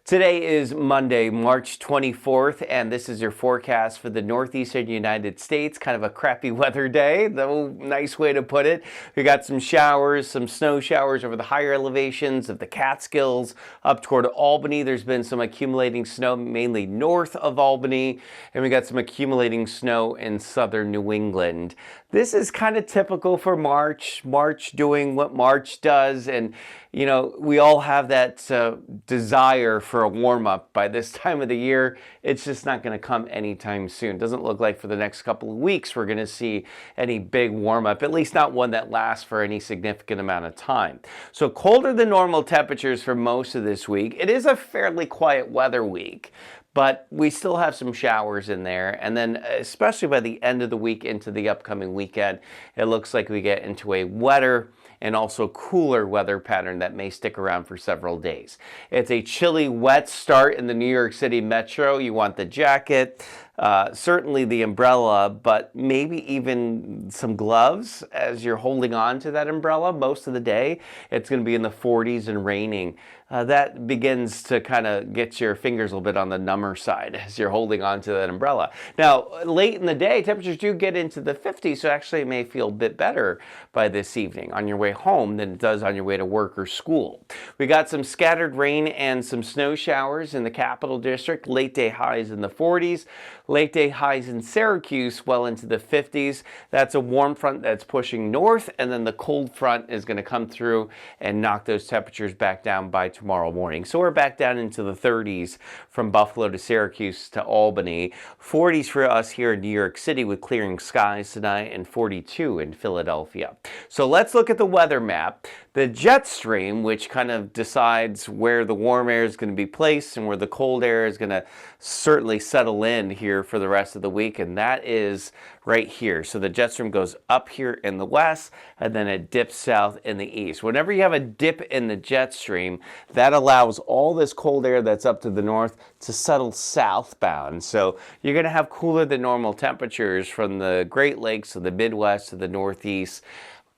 Today is Monday, March 24th, and this is your forecast for the northeastern United States. Kind of a crappy weather day, though nice way to put it. We got some showers, some snow showers over the higher elevations of the Catskills up toward Albany. There's been some accumulating snow, mainly north of Albany, and we got some accumulating snow in southern New England. This is kind of typical for March doing what March does, and you know, we all have that desire for a warm-up by this time of the year. It's just not going to come anytime soon. Doesn't look like for the next couple of weeks we're going to see any big warm-up, at least not one that lasts for any significant amount of time. So colder than normal temperatures for most of this week. It is a fairly quiet weather week, but we still have some showers in there. And then especially by the end of the week into the upcoming weekend, it looks like we get into a wetter and also cooler weather pattern that may stick around for several days. It's a chilly, wet start in the New York City metro. You want the jacket, certainly the umbrella, but maybe even some gloves as you're holding on to that umbrella most of the day. It's going to be in the 40s and raining. That begins to kind of get your fingers a little bit on the number side as you're holding on to that umbrella. Now, late in the day, temperatures do get into the 50s, so actually it may feel a bit better by this evening on your way home than it does on your way to work or school. We got some scattered rain and some snow showers in the Capital District, late day highs in the 40s, late day highs in Syracuse well into the 50s. That's a warm front that's pushing north, and then the cold front is going to come through and knock those temperatures back down by tomorrow morning. So we're back down into the 30s from Buffalo to Syracuse to Albany. 40s for us here in New York City with clearing skies tonight, and 42 in Philadelphia. So let's look at the weather map. The jet stream, which kind of decides where the warm air is going to be placed and where the cold air is going to certainly settle in here for the rest of the week, and that is right here. So the jet stream goes up here in the west, and then it dips south in the east. Whenever you have a dip in the jet stream, that allows all this cold air that's up to the north to settle southbound. So you're going to have cooler than normal temperatures from the Great Lakes to the Midwest to the Northeast,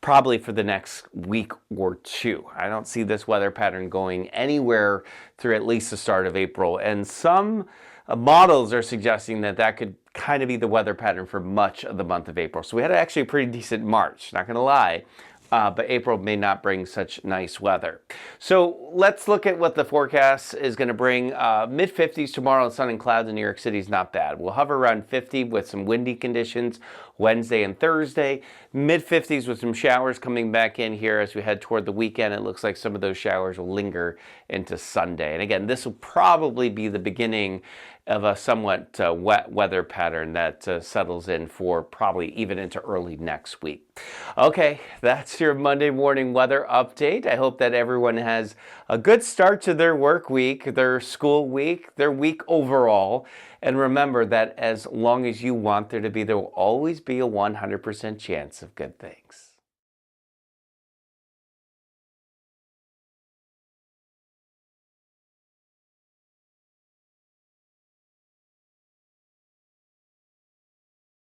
probably for the next week or two. I don't see this weather pattern going anywhere through at least the start of April. And some models are suggesting that that could kind of be the weather pattern for much of the month of April. So we had actually a pretty decent March, not going to lie. But April may not bring such nice weather. So let's look at what the forecast is going to bring. Mid-50s tomorrow, sun and clouds in New York City is not bad. We'll hover around 50 with some windy conditions Wednesday and Thursday. Mid-50s with some showers coming back in here as we head toward the weekend. It looks like some of those showers will linger into Sunday. And again, this will probably be the beginning of a somewhat wet weather pattern that settles in for probably even into early next week. Okay, that's your Monday morning weather update. I hope that everyone has a good start to their work week, their school week, their week overall. And remember that as long as you want there to be, there will always be a 100% chance of good things.